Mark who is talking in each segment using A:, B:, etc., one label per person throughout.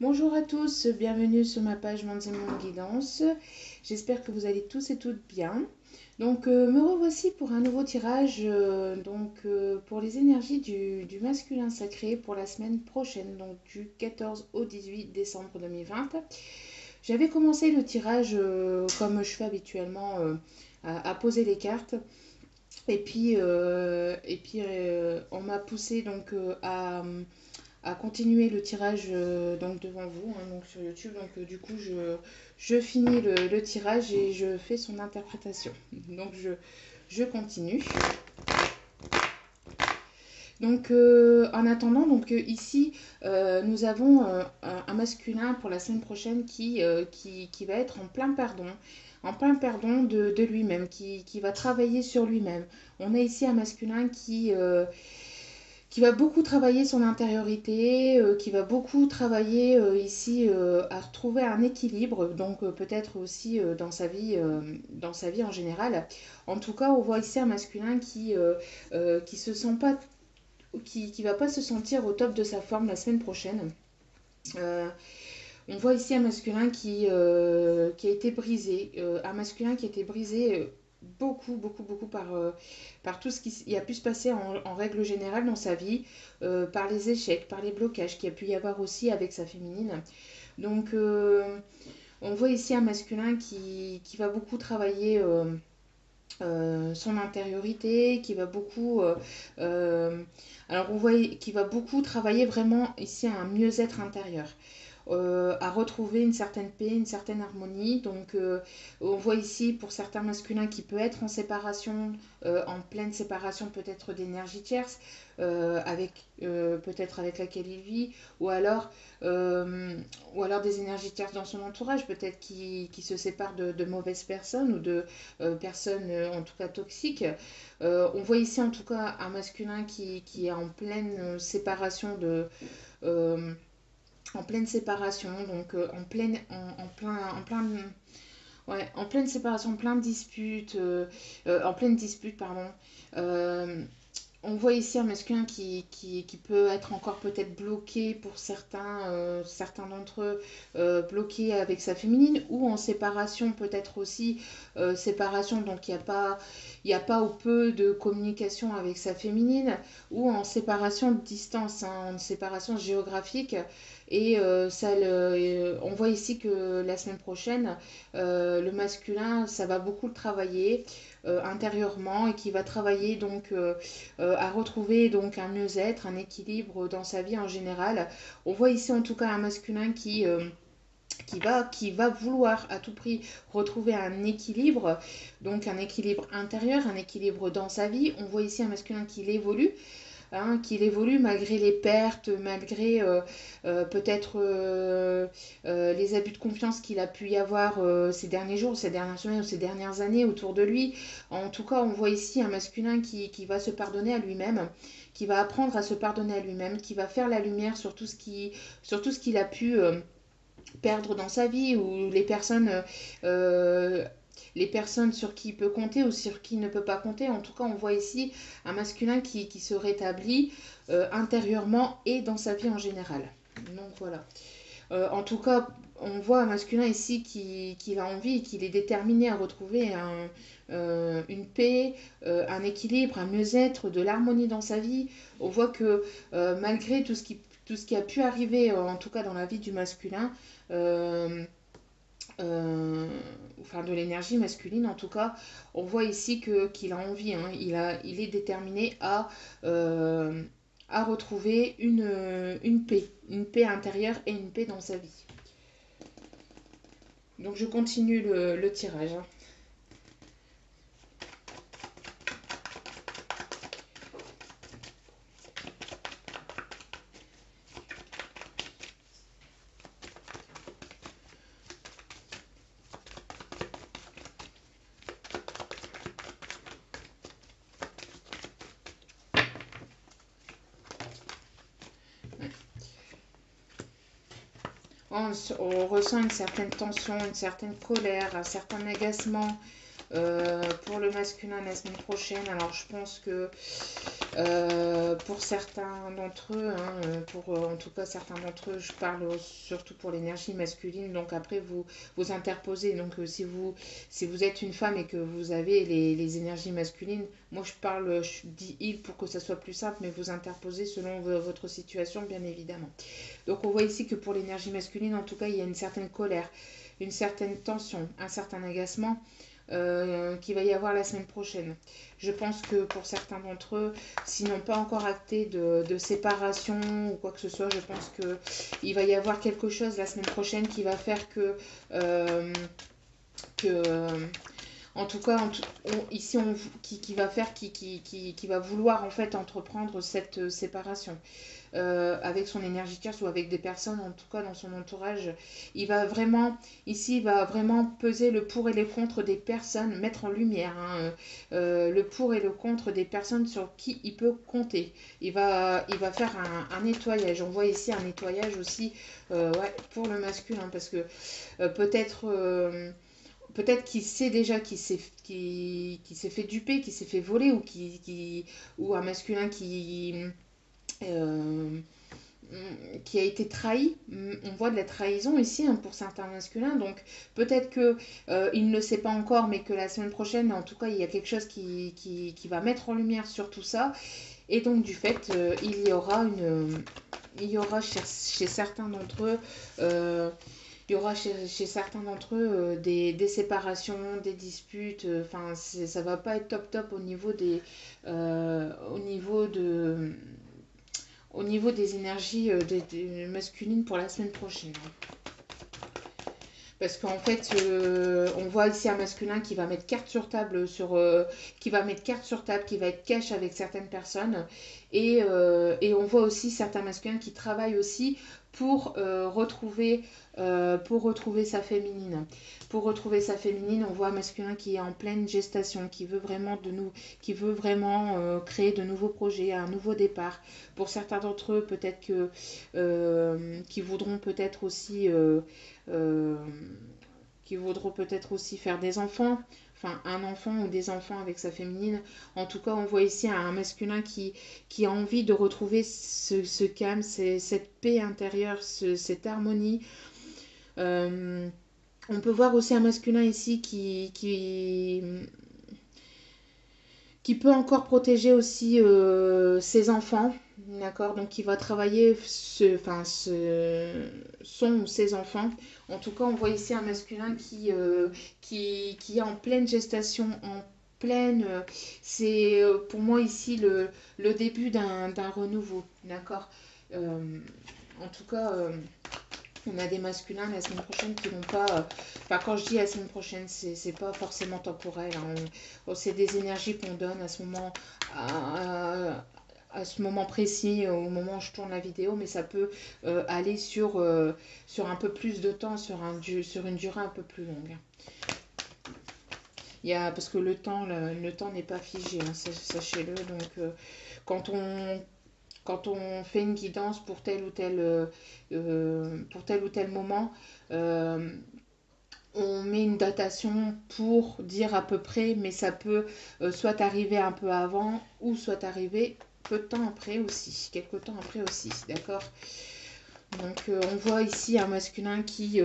A: Bonjour à tous, bienvenue sur ma page Mondes et Mondes Guidance. J'espère que vous allez tous et toutes bien. Me revoici pour un nouveau tirage pour les énergies du masculin sacré pour la semaine prochaine, donc du 14 au 18 décembre 2020. J'avais commencé le tirage comme je fais habituellement à poser les cartes. On m'a poussé à continuer le tirage devant vous donc sur YouTube. Je finis le tirage et je fais son interprétation. Je continue. En attendant, ici, nous avons un masculin pour la semaine prochaine qui va être en plein pardon de lui-même, qui va travailler sur lui-même. On a ici un masculin qui va beaucoup travailler son intériorité, qui va beaucoup travailler à retrouver un équilibre, peut-être aussi dans sa vie en général. En tout cas, on voit ici un masculin qui se sent pas, qui va pas se sentir au top de sa forme la semaine prochaine. Euh, on voit ici un masculin qui a été brisé, un masculin qui a été brisé beaucoup par tout ce qui a pu se passer en règle générale dans sa vie, par les échecs, par les blocages qu'il y a pu y avoir aussi avec sa féminine. Donc on voit ici un masculin qui va beaucoup travailler son intériorité, on voit qu'il va beaucoup travailler vraiment ici à un mieux-être intérieur. À retrouver une certaine paix, une certaine harmonie. On voit ici pour certains masculins qui peut être en séparation, en pleine séparation peut-être d'énergie tierce, peut-être avec laquelle il vit, ou alors, des énergies tierces dans son entourage, peut-être qui se sépare de mauvaises personnes ou de personnes en tout cas toxiques. On voit ici en tout cas un masculin qui est en pleine séparation en pleine séparation, en pleine séparation, en pleine dispute, pardon. Euh, on voit ici un masculin qui peut être encore peut-être bloqué pour certains d'entre eux, bloqué avec sa féminine ou en séparation peut-être aussi, séparation donc il y a pas ou peu de communication avec sa féminine ou en séparation de distance, en séparation géographique. On voit ici que la semaine prochaine, le masculin, ça va beaucoup le travailler intérieurement et qui va travailler à retrouver donc un mieux-être, un équilibre dans sa vie en général. On voit ici en tout cas un masculin qui va vouloir à tout prix retrouver un équilibre, donc un équilibre intérieur, un équilibre dans sa vie. On voit ici un masculin qu'il évolue malgré les pertes, malgré peut-être les abus de confiance qu'il a pu y avoir ces derniers jours, ces dernières semaines ou ces dernières années autour de lui. En tout cas, on voit ici un masculin qui va se pardonner à lui-même, qui va apprendre à se pardonner à lui-même, qui va faire la lumière sur tout ce qu'il a pu perdre dans sa vie ou les personnes sur qui il peut compter ou sur qui il ne peut pas compter. En tout cas, on voit ici un masculin qui se rétablit intérieurement et dans sa vie en général. Donc voilà. En tout cas, on voit un masculin ici qui a envie et qui est déterminé à retrouver une paix, un équilibre, un mieux-être, de l'harmonie dans sa vie. On voit que malgré tout ce qui a pu arriver, en tout cas dans la vie du masculin, euh, de l'énergie masculine en tout cas, on voit ici qu'il a envie, hein, il est déterminé à retrouver une paix intérieure et une paix dans sa vie. Donc je continue le tirage. Hein. On ressent une certaine tension, une certaine colère, un certain agacement pour le masculin la semaine prochaine. Alors je pense que Pour certains d'entre eux, hein, en tout cas certains d'entre eux, je parle surtout pour l'énergie masculine, donc après vous interposez. Donc si vous êtes une femme et que vous avez les énergies masculines, moi je dis il pour que ça soit plus simple, mais vous interposez selon votre situation, bien évidemment. Donc on voit ici que pour l'énergie masculine, en tout cas, il y a une certaine colère, une certaine tension, un certain agacement qu'il va y avoir la semaine prochaine. Je pense que pour certains d'entre eux, s'ils n'ont pas encore acté de séparation ou quoi que ce soit, je pense qu'il va y avoir quelque chose la semaine prochaine qui va faire que en tout cas, ici, qui va faire, qui va vouloir en fait entreprendre cette séparation avec son énergie tierce ou avec des personnes, en tout cas dans son entourage. Il va vraiment peser le pour et le contre des personnes, mettre en lumière hein, le pour et le contre des personnes sur qui il peut compter. Il va faire un nettoyage. On voit ici un nettoyage aussi ouais, pour le masculin parce que peut-être. Peut-être qu'il sait déjà qu'il s'est fait duper, qu'il s'est fait voler ou un masculin euh, qui a été trahi. On voit de la trahison ici hein, pour certains masculins. Donc peut-être que il ne le sait pas encore, mais que la semaine prochaine, en tout cas, il y a quelque chose qui va mettre en lumière sur tout ça. Et donc du fait, il y aura chez certains d'entre eux il y aura chez certains d'entre eux des séparations, des disputes. Enfin, ça va pas être top top au niveau des énergies masculines pour la semaine prochaine. Parce qu'en fait, on voit ici un masculin qui va mettre carte sur table qui va mettre carte sur table, qui va être cash avec certaines personnes. Et on voit aussi certains masculins qui travaillent aussi pour retrouver sa féminine. Pour retrouver sa féminine, on voit un masculin qui est en pleine gestation, qui veut vraiment créer de nouveaux projets, un nouveau départ. Pour certains d'entre eux, peut-être qui voudront peut-être aussi euh, faire des enfants, enfin un enfant ou des enfants avec sa féminine. En tout cas, on voit ici un masculin qui a envie de retrouver ce calme, cette paix intérieure, cette harmonie. Euh, on peut voir aussi un masculin ici qui peut encore protéger aussi ses enfants, d'accord? Donc il va travailler son ou ses enfants. En tout cas, on voit ici un masculin qui est en pleine gestation, en pleine... c'est pour moi ici le début d'un renouveau, d'accord? En tout cas... on a des masculins la semaine prochaine qui vont pas. Enfin, quand je dis la semaine prochaine, c'est pas forcément temporel. Hein. C'est des énergies qu'on donne à ce moment précis, au moment où je tourne la vidéo, mais ça peut aller sur un peu plus de temps, sur une durée un peu plus longue. Parce que le temps n'est pas figé, hein, sachez-le. Donc, quand on fait une guidance pour tel ou tel moment, on met une datation pour dire à peu près, mais ça peut soit arriver un peu avant ou soit arriver peu de temps après aussi, quelques temps après aussi, d'accord? Donc on voit ici un masculin qui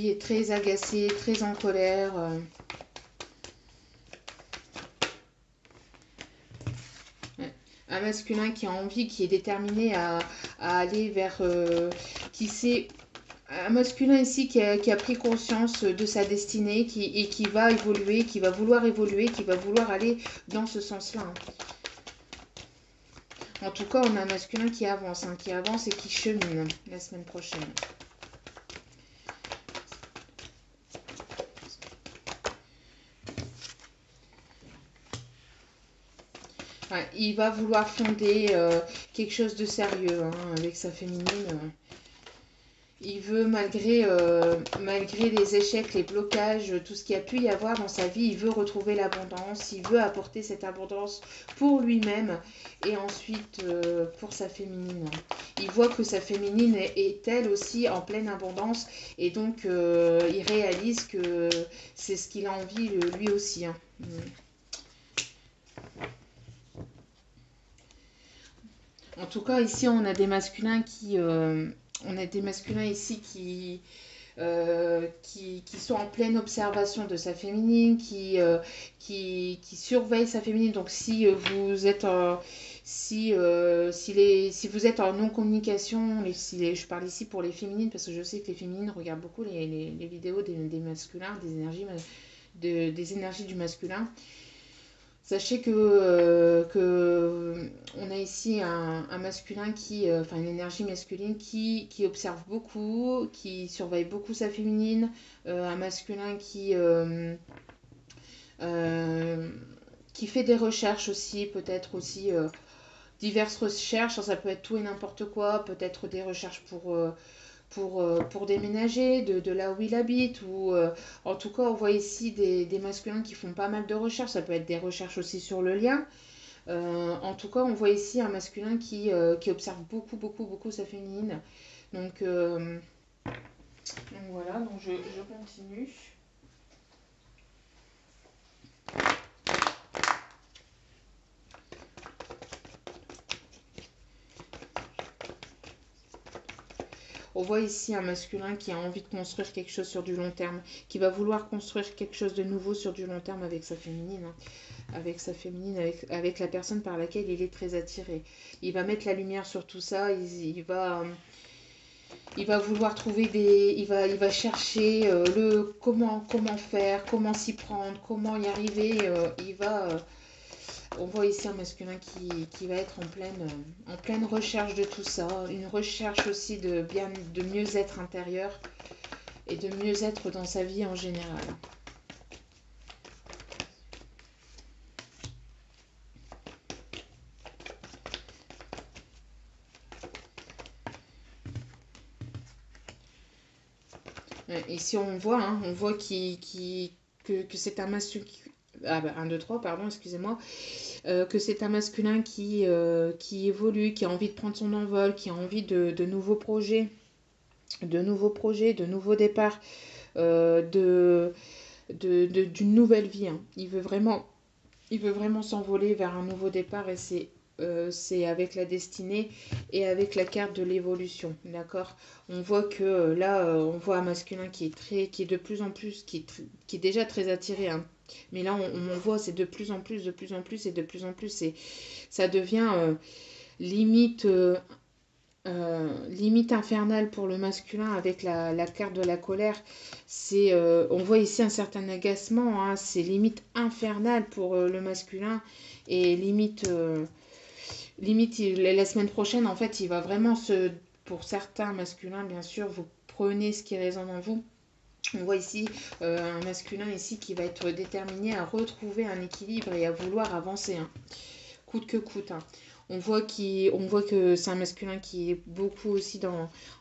A: est très agacé, très en colère. Un masculin qui a envie, qui est déterminé à aller vers... qui sait... Un masculin ici qui a pris conscience de sa destinée et qui va évoluer, qui va vouloir évoluer, qui va vouloir aller dans ce sens-là. Hein. En tout cas, on a un masculin qui avance et qui chemine la semaine prochaine. Ouais, il va vouloir fonder quelque chose de sérieux hein, avec sa féminine. Il veut, malgré les échecs, les blocages, tout ce qu'il y a pu y avoir dans sa vie, il veut retrouver l'abondance, il veut apporter cette abondance pour lui-même et ensuite pour sa féminine. Il voit que sa féminine est elle aussi en pleine abondance et donc il réalise que c'est ce qu'il a envie lui aussi. Hein. En tout cas, ici, on a des masculins on a des masculins ici qui sont en pleine observation de sa féminine, qui surveillent sa féminine. Donc si vous êtes si vous êtes en non-communication, je parle ici pour les féminines, parce que je sais que les féminines regardent beaucoup les vidéos des masculins, des énergies du masculin. Sachez que on a ici un masculin enfin une énergie masculine qui observe beaucoup, qui surveille beaucoup sa féminine, un masculin euh, qui fait des recherches aussi, peut-être aussi diverses recherches, ça peut être tout et n'importe quoi, peut-être des recherches pour déménager de là où il habite, ou en tout cas on voit ici des masculins qui font pas mal de recherches, ça peut être des recherches aussi sur le lien. En tout cas on voit ici un masculin qui observe beaucoup beaucoup beaucoup sa féminine. Donc, euh, donc voilà, donc je continue. On voit ici un masculin qui a envie de construire quelque chose sur du long terme, qui va vouloir construire quelque chose de nouveau sur du long terme avec sa féminine, hein. Avec sa féminine, avec la personne par laquelle il est très attiré. Il va mettre la lumière sur tout ça, il va vouloir trouver il va chercher comment faire, comment s'y prendre, comment y arriver. On voit ici un masculin qui va être en pleine recherche de tout ça, une recherche aussi de mieux-être intérieur et de mieux-être dans sa vie en général. Ici on voit, hein, on voit que c'est un masculin. Ah bah, 1, 2, 3, pardon, excusez-moi. Que c'est un masculin qui évolue, qui a envie de prendre son envol, qui a envie de nouveaux projets, de nouveaux départs, euh, de, d'une nouvelle vie, hein. Il veut vraiment s'envoler vers un nouveau départ et c'est avec la destinée et avec la carte de l'évolution, d'accord. On voit que là, on voit un masculin qui est de plus en plus, qui est déjà très attiré, hein. Mais là, on voit, c'est de plus en plus, de plus en plus et de plus en plus. Et ça devient limite, limite infernale pour le masculin avec la carte de la colère. On voit ici un certain agacement, hein, c'est limite infernal pour le masculin et limite la semaine prochaine, en fait, il va vraiment pour certains masculins, bien sûr, vous prenez ce qui résonne en vous. On voit ici un masculin ici qui va être déterminé à retrouver un équilibre et à vouloir avancer, hein, coûte que coûte, hein. On voit que c'est un masculin qui est beaucoup aussi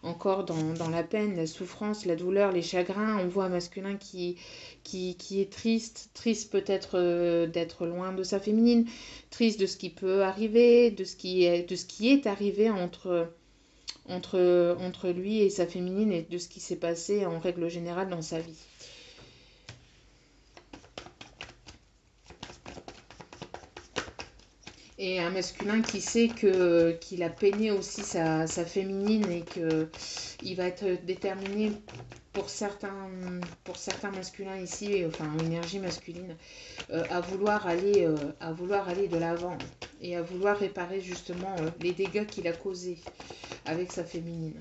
A: encore dans la peine, la souffrance, la douleur, les chagrins. On voit un masculin qui est triste, triste peut-être d'être loin de sa féminine, triste de ce qui peut arriver, de ce qui est arrivé entre lui et sa féminine et de ce qui s'est passé en règle générale dans sa vie. Et un masculin qui sait qu'il a peiné aussi sa féminine et qu'il va être déterminé pour certains masculins ici, enfin énergie masculine, à vouloir aller de l'avant et à vouloir réparer justement les dégâts qu'il a causés avec sa féminine.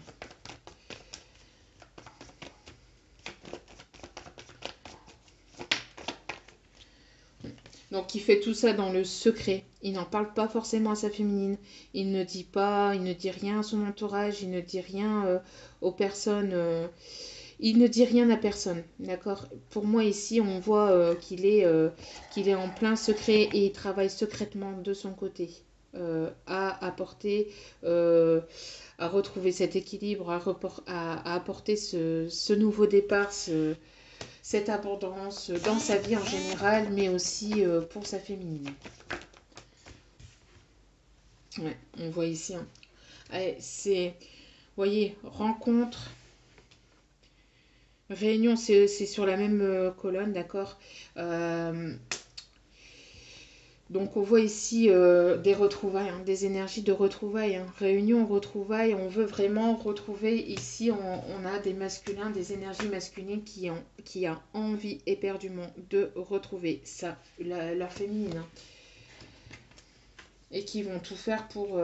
A: Donc il fait tout ça dans le secret. Il n'en parle pas forcément à sa féminine. Il ne dit rien à son entourage, il ne dit rien aux personnes. Il ne dit rien à personne, d'accord. Pour moi ici, on voit qu'il est en plein secret et il travaille secrètement de son côté à apporter, à retrouver cet équilibre, à apporter ce nouveau départ, cette abondance dans sa vie en général, mais aussi pour sa féminine. Ouais, on voit ici, hein. Allez, voyez, rencontre, réunion, c'est sur la même colonne, d'accord. Euh, Donc on voit ici des retrouvailles, hein, des énergies de retrouvailles, hein. Réunion, retrouvailles, on veut vraiment retrouver ici, on a des masculins, des énergies masculines qui ont envie éperdument de retrouver ça, leur féminine, hein, et qui vont tout faire pour...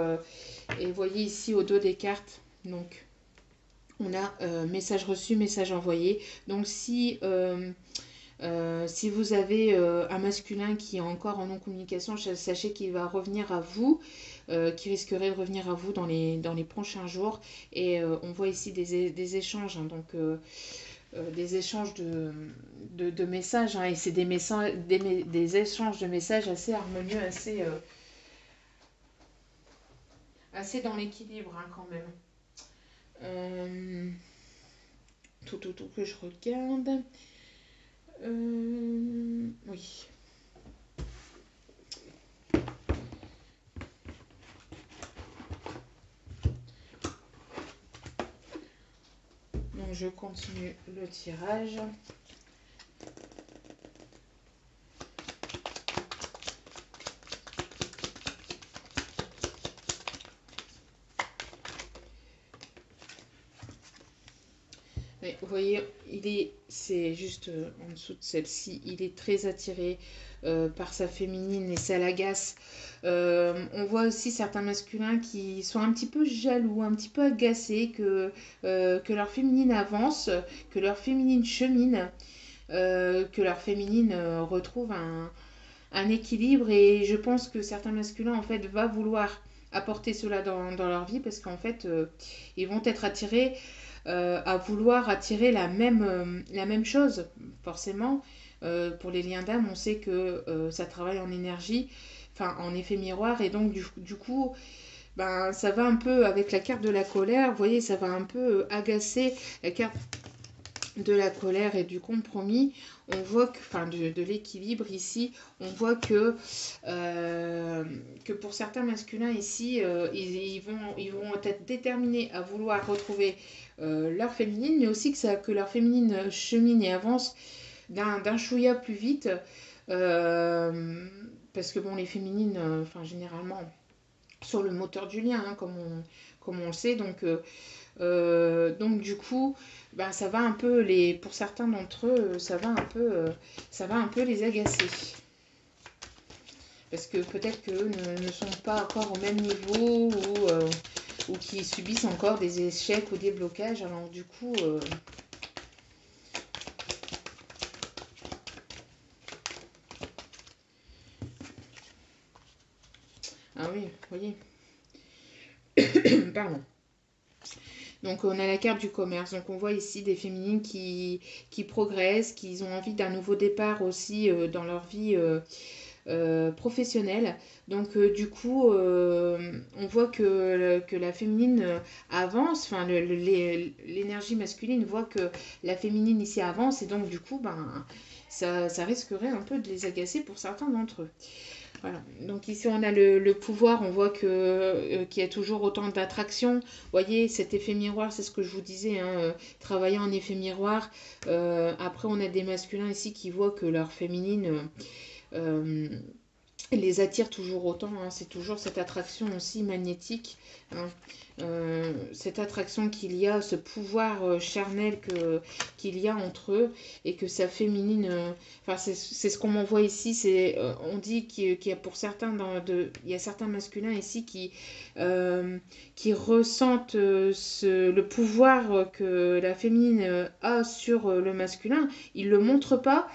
A: et vous voyez ici au dos des cartes, donc on a message reçu, message envoyé. Donc si vous avez un masculin qui est encore en non-communication, sachez qu'il va revenir à vous, qui risquerait de revenir à vous dans les prochains jours. Et on voit ici des échanges, hein, donc des échanges de messages, hein, et c'est des échanges de messages assez harmonieux, assez dans l'équilibre, hein, quand même. Tout que je regarde. Oui. Donc je continue le tirage. Mais vous voyez, c'est juste en dessous de celle-ci, il est très attiré par sa féminine et ça l'agace. On voit aussi certains masculins qui sont un petit peu jaloux, un petit peu agacés que leur féminine avance, que leur féminine chemine, que leur féminine retrouve un équilibre. Et je pense que certains masculins, en fait, vont vouloir apporter cela dans leur vie parce qu'en fait, ils vont être attirés à vouloir attirer la même chose, forcément. Pour les liens d'âme, on sait que ça travaille en énergie, enfin en effet miroir, et donc du coup, ben, ça va un peu avec la carte de la colère, vous voyez, ça va un peu agacer la carte de la colère et du compromis. On voit que, enfin de l'équilibre ici, on voit que pour certains masculins ici, ils vont être déterminés à vouloir retrouver leur féminine, mais aussi que leur féminine chemine et avance d'un chouïa plus vite. Parce que bon, les féminines, enfin généralement, sont le moteur du lien, hein, comme on le sait. Donc du coup, ben, ça va un peu pour certains d'entre eux, ça va un peu les agacer. Parce que peut-être qu'eux ne sont pas encore au même niveau ou qui subissent encore des échecs ou des blocages. Alors du coup, ah oui, vous voyez. Pardon. Donc on a la carte du commerce. Donc on voit ici des féminines qui progressent, qui ont envie d'un nouveau départ aussi dans leur vie professionnelle. Donc du coup, on voit que la féminine avance, enfin l'énergie masculine voit que la féminine ici avance, et donc du coup, ben, ça risquerait un peu de les agacer pour certains d'entre eux. Voilà. Donc ici on a le pouvoir, on voit qu'il y a toujours autant d'attraction. Vous voyez, cet effet miroir, c'est ce que je vous disais, hein, travailler en effet miroir. Après on a des masculins ici qui voient que leur féminine les attire toujours autant, hein. C'est toujours cette attraction aussi magnétique, hein. Cette attraction qu'il y a, ce pouvoir charnel qu'il y a entre eux, et que sa féminine, enfin c'est ce qu'on m'envoie ici, on dit qu'il y a pour certains il y a certains masculins ici qui ressentent le pouvoir que la féminine a sur le masculin. Ils le montrent pas,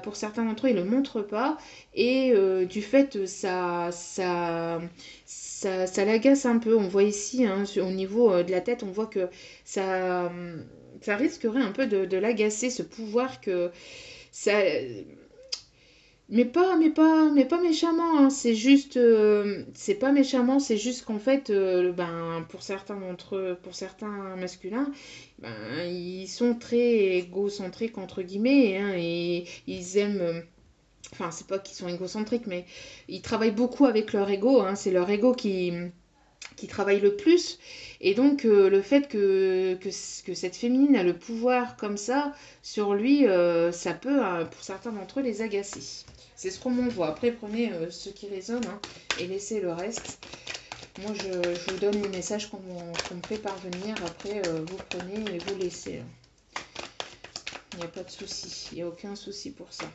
A: pour certains d'entre eux ils le montrent pas, et du fait ça l'agace un peu. On voit ici, hein, au niveau de la tête, on voit que ça risquerait un peu de l'agacer, ce pouvoir que ça... Mais pas méchamment, hein. C'est juste, c'est pas méchamment, c'est juste qu'en fait, ben, pour certains d'entre eux, pour certains masculins, ben, ils sont très égocentriques, entre guillemets, hein, et ils aiment, enfin, c'est pas qu'ils sont égocentriques, mais ils travaillent beaucoup avec leur ego, hein. C'est leur ego qui travaille le plus. Et donc, le fait que cette féminine a le pouvoir comme ça sur lui, ça peut, pour certains d'entre eux, les agacer. C'est ce qu'on m'envoie. Après, prenez ce qui résonne hein, et laissez le reste. Moi, je vous donne les messages qu'on me fait parvenir. Après, vous prenez et vous laissez. Il n'y a pas de souci. Il n'y a aucun souci pour ça.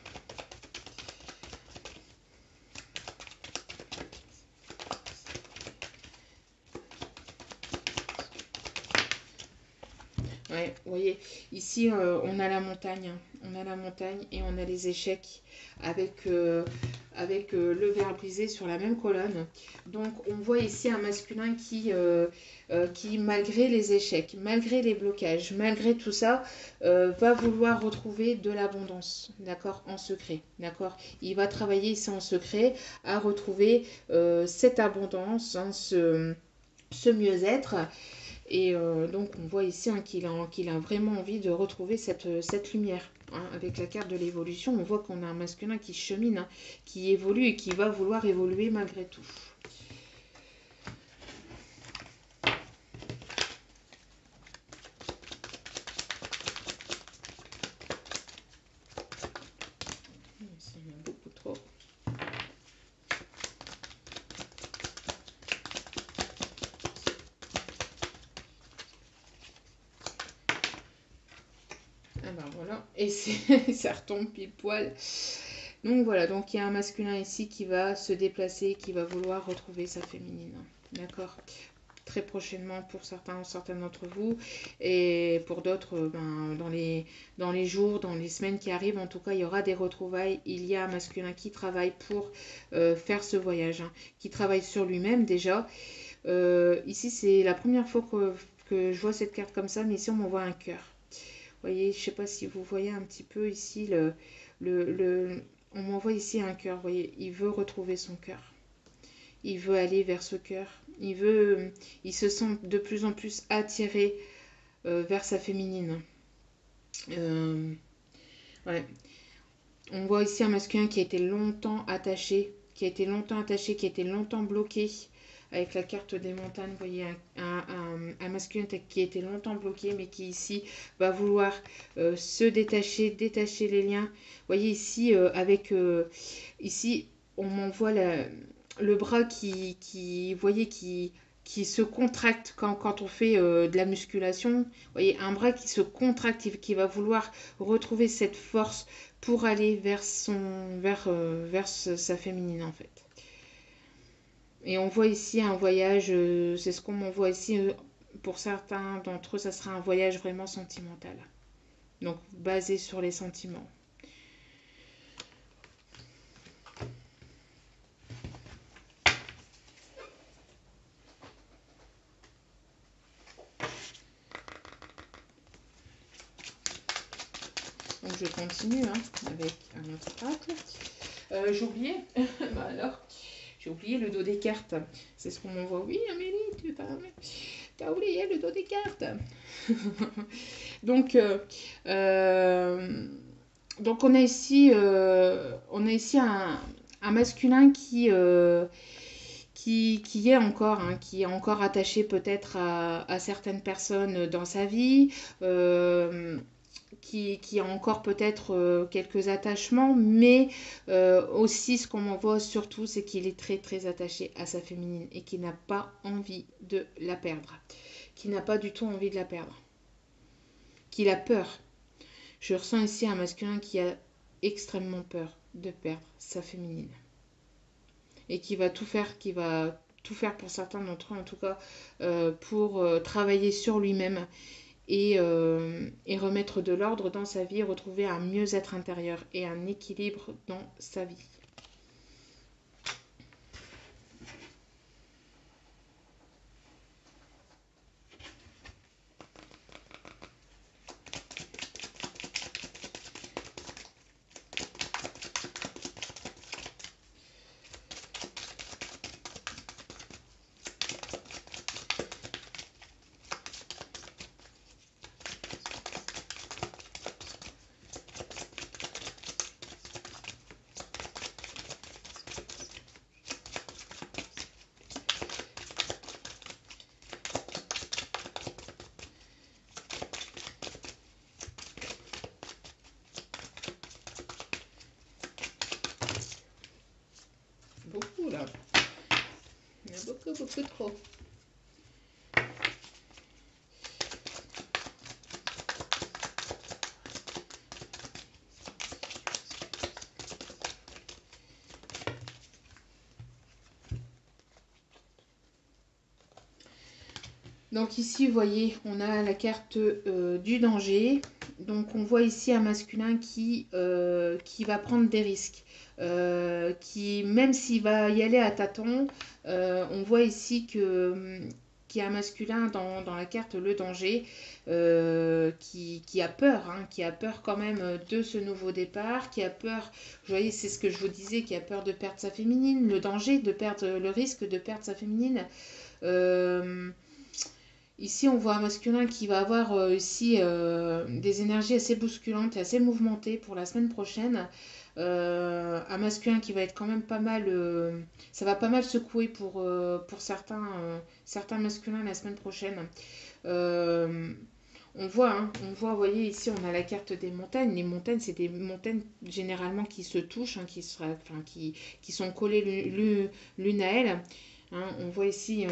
A: Ouais, vous voyez, ici, on a la montagne. On a la montagne et on a les échecs avec, le verre brisé sur la même colonne. Donc, on voit ici un masculin qui, malgré les échecs, malgré les blocages, malgré tout ça, va vouloir retrouver de l'abondance, d'accord, en secret, d'accord. Il va travailler ici en secret à retrouver cette abondance, hein, ce mieux-être. Et donc on voit ici hein, qu'il a vraiment envie de retrouver cette lumière. Hein. Avec la carte de l'évolution, on voit qu'on a un masculin qui chemine, hein, qui évolue et qui va vouloir évoluer malgré tout. Ici, il y en a beaucoup trop. Ah ben voilà, et ça retombe pile poil. Donc voilà, donc il y a un masculin ici qui va se déplacer, qui va vouloir retrouver sa féminine. D'accord. Très prochainement pour certains d'entre vous et pour d'autres ben, dans les jours, dans les semaines qui arrivent. En tout cas, il y aura des retrouvailles. Il y a un masculin qui travaille pour faire ce voyage, hein, qui travaille sur lui-même déjà. Ici, c'est la première fois que je vois cette carte comme ça, mais ici, on m'envoie un cœur. Vous voyez, je ne sais pas si vous voyez un petit peu ici, on m'envoie ici un cœur. Vous voyez, il veut retrouver son cœur. Il veut aller vers ce cœur. Il se sent de plus en plus attiré vers sa féminine. Ouais. On voit ici un masculin qui a été longtemps attaché, qui a été longtemps bloqué. Avec la carte des montagnes, vous voyez un masculin qui a été longtemps bloqué, mais qui ici va vouloir se détacher les liens. Vous voyez ici, ici, on m'envoie le bras voyez, qui se contracte quand on fait de la musculation. Vous voyez, un bras qui se contracte et qui va vouloir retrouver cette force pour aller vers sa féminine en fait. Et on voit ici un voyage, c'est ce qu'on m'envoie ici, pour certains d'entre eux, ça sera un voyage vraiment sentimental. Donc basé sur les sentiments. Donc je continue hein, avec un autre oracle. J'ai oublié, bah alors, j'ai oublié le dos des cartes. C'est ce qu'on m'envoie. Oui, Amélie, tu as oublié le dos des cartes. donc, donc on a ici un masculin qui est encore, hein, qui est encore attaché peut-être à certaines personnes dans sa vie. Qui a encore peut-être quelques attachements, mais aussi ce qu'on m'envoie surtout, c'est qu'il est très très attaché à sa féminine et qu'il n'a pas envie de la perdre, qu'il n'a pas du tout envie de la perdre, qu'il a peur. Je ressens ici un masculin qui a extrêmement peur de perdre sa féminine et qui va tout faire pour certains d'entre eux en tout cas pour travailler sur lui-même et remettre de l'ordre dans sa vie, retrouver un mieux-être intérieur et un équilibre dans sa vie. beaucoup trop. Donc ici, vous voyez, on a la carte du danger. Donc on voit ici un masculin qui va prendre des risques. Qui, même s'il va y aller à tâtons, on voit ici que qu'il y a un masculin dans la carte le danger qui a peur, hein, qui a peur quand même de ce nouveau départ, qui a peur, vous voyez, c'est ce que je vous disais, qui a peur de perdre sa féminine, le danger de perdre, le risque de perdre sa féminine. Ici, on voit un masculin qui va avoir ici des énergies assez bousculantes et assez mouvementées pour la semaine prochaine. Un masculin qui va être quand même pas mal, ça va pas mal secouer pour certains masculins la semaine prochaine. On voit, vous voyez, ici, on a la carte des montagnes. Les montagnes, c'est des montagnes généralement qui se touchent, hein, qui sont collées l'une à elle. Hein, on voit ici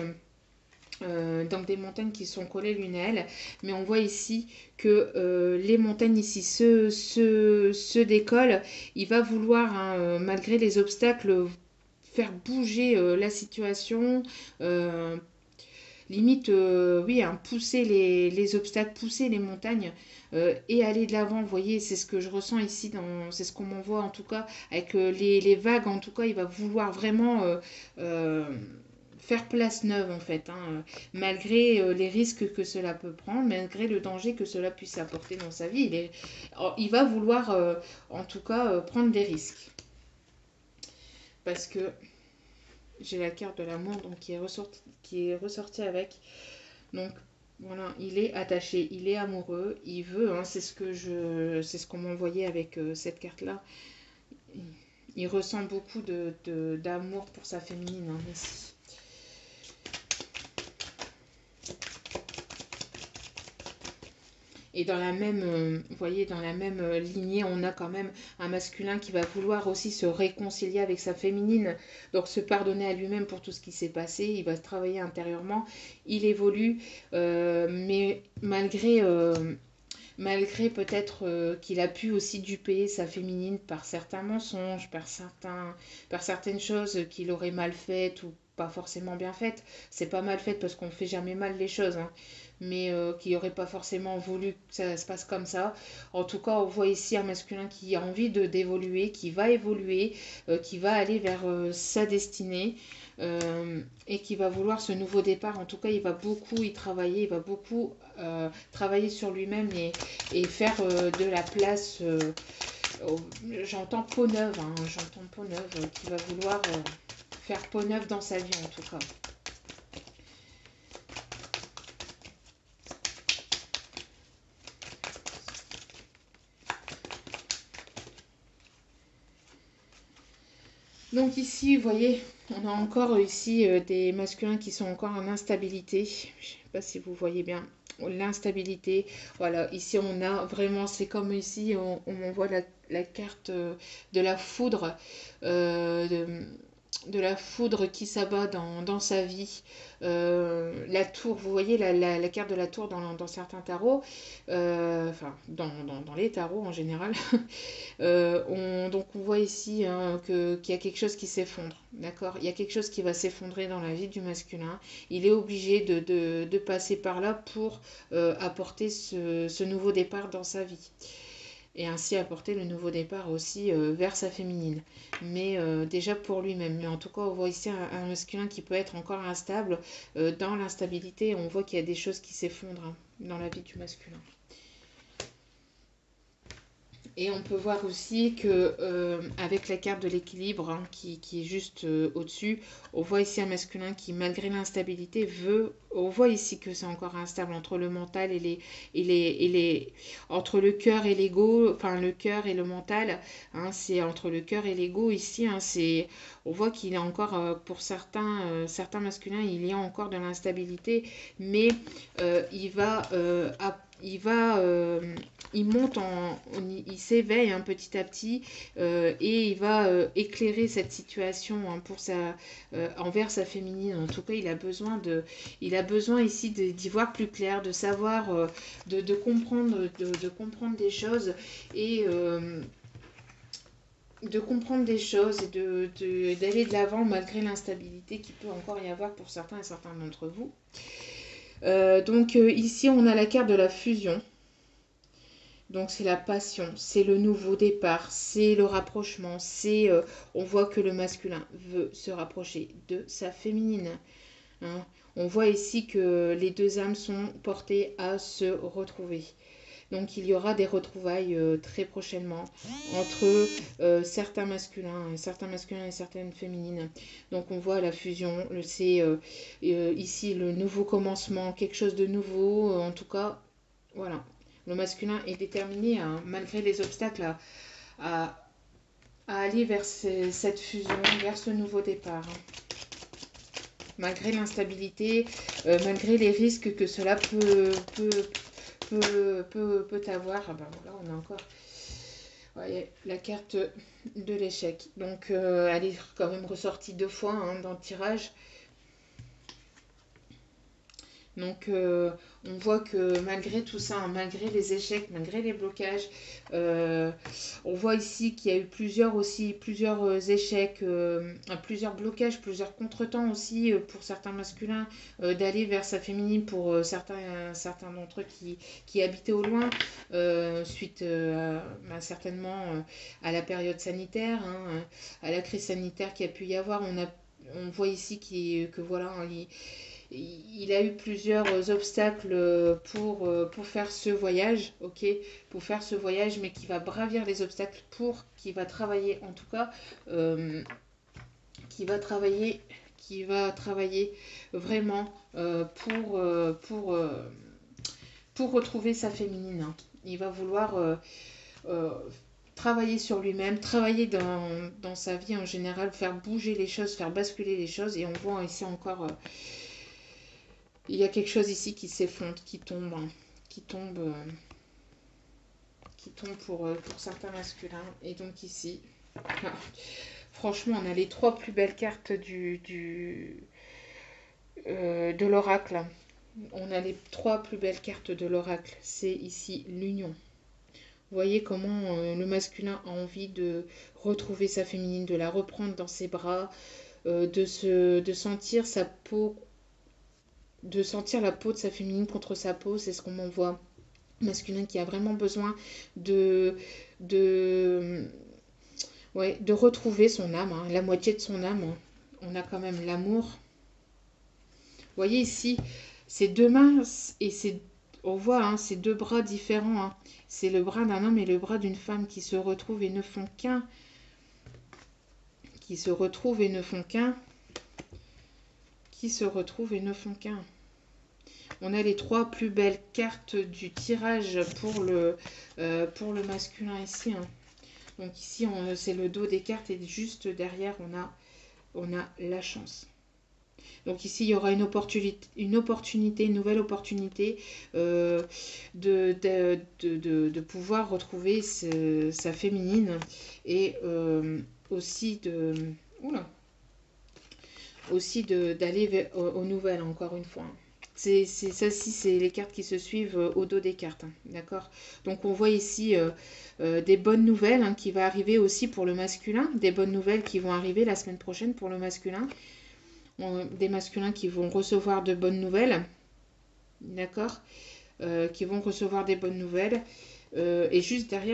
A: donc des montagnes qui sont collées l'une à elle, mais on voit ici que les montagnes ici se décollent. Il va vouloir, hein, malgré les obstacles, faire bouger la situation, limite, oui, hein, pousser les obstacles, pousser les montagnes et aller de l'avant. Vous voyez, c'est ce que je ressens ici, c'est ce qu'on m'envoie en tout cas, avec les vagues, en tout cas, il va vouloir vraiment faire place neuve en fait, hein, malgré les risques que cela peut prendre, malgré le danger que cela puisse apporter dans sa vie. Il va vouloir en tout cas prendre des risques. Parce que j'ai la carte de l'amour donc qui est ressortie avec. Donc voilà, il est attaché, il est amoureux, il veut, hein, c'est ce qu'on m'envoyait avec cette carte-là. Il ressent beaucoup d'amour pour sa féminine, hein, ici. Et dans la même, vous voyez, dans la même lignée, on a quand même un masculin qui va vouloir aussi se réconcilier avec sa féminine, donc se pardonner à lui-même pour tout ce qui s'est passé. Il va travailler intérieurement, il évolue, mais malgré peut-être qu'il a pu aussi duper sa féminine par certains mensonges, par certaines choses qu'il aurait mal faites ou pas forcément bien faites. C'est pas mal fait parce qu'on fait jamais mal les choses, hein, mais qui n'aurait pas forcément voulu que ça se passe comme ça. En tout cas, on voit ici un masculin qui a envie d'évoluer, qui va évoluer, qui va aller vers sa destinée. Et qui va vouloir ce nouveau départ. En tout cas, il va beaucoup y travailler, il va beaucoup travailler sur lui-même et faire de la place. J'entends peau neuve, hein, j'entends peau neuve, qui va vouloir faire peau neuve dans sa vie en tout cas. Donc ici, vous voyez, on a encore ici des masculins qui sont encore en instabilité. Je ne sais pas si vous voyez bien l'instabilité. Voilà, ici on a vraiment, c'est comme ici, on m'envoie la carte de la foudre. De la foudre qui s'abat dans sa vie. La tour, vous voyez la carte de la tour dans certains tarots, enfin dans les tarots en général. Donc on voit ici, hein, qu'il y a quelque chose qui s'effondre, d'accord? Il y a quelque chose qui va s'effondrer dans la vie du masculin. Il est obligé de passer par là pour apporter ce nouveau départ dans sa vie. Et ainsi apporter le nouveau départ aussi vers sa féminine. Mais déjà pour lui-même. Mais en tout cas, on voit ici un masculin qui peut être encore instable. Dans l'instabilité, on voit qu'il y a des choses qui s'effondrent, hein, dans la vie du masculin. Et on peut voir aussi que avec la carte de l'équilibre, hein, qui est juste au-dessus, on voit ici un masculin qui, malgré l'instabilité, on voit ici que c'est encore instable entre le mental entre le cœur et l'ego, enfin le cœur et le mental, hein, c'est entre le cœur et l'ego ici, hein, on voit qu'il y a encore, pour certains masculins, il y a encore de l'instabilité, mais il va il monte il s'éveille petit à petit et il va éclairer cette situation hein, envers sa féminine. En tout cas, il a besoin ici d'y voir plus clair, de savoir, de comprendre, de comprendre des choses et de comprendre des choses et d'aller de l'avant malgré l'instabilité qu'il peut encore y avoir pour certains et certains d'entre vous. Donc ici, on a la carte de la fusion. Donc c'est la passion, c'est le nouveau départ, c'est le rapprochement, on voit que le masculin veut se rapprocher de sa féminine. Hein. On voit ici que les deux âmes sont portées à se retrouver. Donc il y aura des retrouvailles très prochainement entre certains masculins et certaines féminines. Donc on voit la fusion, c'est ici le nouveau commencement, quelque chose de nouveau, en tout cas, voilà. Le masculin est déterminé, malgré les obstacles, à aller vers cette fusion, vers ce nouveau départ. Malgré l'instabilité, malgré les risques que cela peut avoir. Ah ben voilà, on a encore la carte de l'échec. Donc, elle est quand même ressortie 2 fois hein, dans le tirage. Donc, on voit que malgré tout ça, hein, malgré les échecs, malgré les blocages, on voit ici qu'il y a eu plusieurs échecs, plusieurs blocages, plusieurs contretemps aussi pour certains masculins d'aller vers sa féminine pour certains d'entre eux qui habitaient au loin, suite certainement à la période sanitaire, hein, à la crise sanitaire qu'il y a pu y avoir. On voit ici que voilà, il a eu plusieurs obstacles pour faire ce voyage, ok, pour faire ce voyage, mais qui va bravir les obstacles qui va travailler en tout cas, qui va travailler vraiment pour retrouver sa féminine. Hein. Il va vouloir travailler sur lui-même, travailler dans sa vie en général, faire bouger les choses, faire basculer les choses, et on voit ici encore... il y a quelque chose ici qui s'effondre, qui tombe pour certains masculins. Et donc ici, franchement, on a les 3 plus belles cartes de l'oracle. On a les 3 plus belles cartes de l'oracle. C'est ici l'union. Vous voyez comment le masculin a envie de retrouver sa féminine, de la reprendre dans ses bras, de sentir sa peau, de sentir la peau de sa féminine contre sa peau. C'est ce qu'on m'envoie. Masculin qui a vraiment besoin de retrouver son âme, hein, la moitié de son âme. Hein. On a quand même l'amour. Vous voyez ici, ces 2 mains et on voit hein, ces 2 bras différents. Hein. C'est le bras d'un homme et le bras d'une femme qui se retrouvent et ne font qu'un. Qui se retrouvent et ne font qu'un. On a les 3 plus belles cartes du tirage pour le masculin ici. Hein. Donc ici, c'est le dos des cartes et juste derrière, on a la chance. Donc ici, il y aura une nouvelle opportunité de pouvoir retrouver sa féminine et aussi d'aller aux nouvelles, encore une fois. Ça-ci, c'est les cartes qui se suivent au dos des cartes. Hein, d'accord. Donc, on voit ici des bonnes nouvelles hein, qui vont arriver aussi pour le masculin. Des bonnes nouvelles qui vont arriver la semaine prochaine pour le masculin. Des masculins qui vont recevoir de bonnes nouvelles. D'accord. Qui vont recevoir des bonnes nouvelles. Et juste derrière,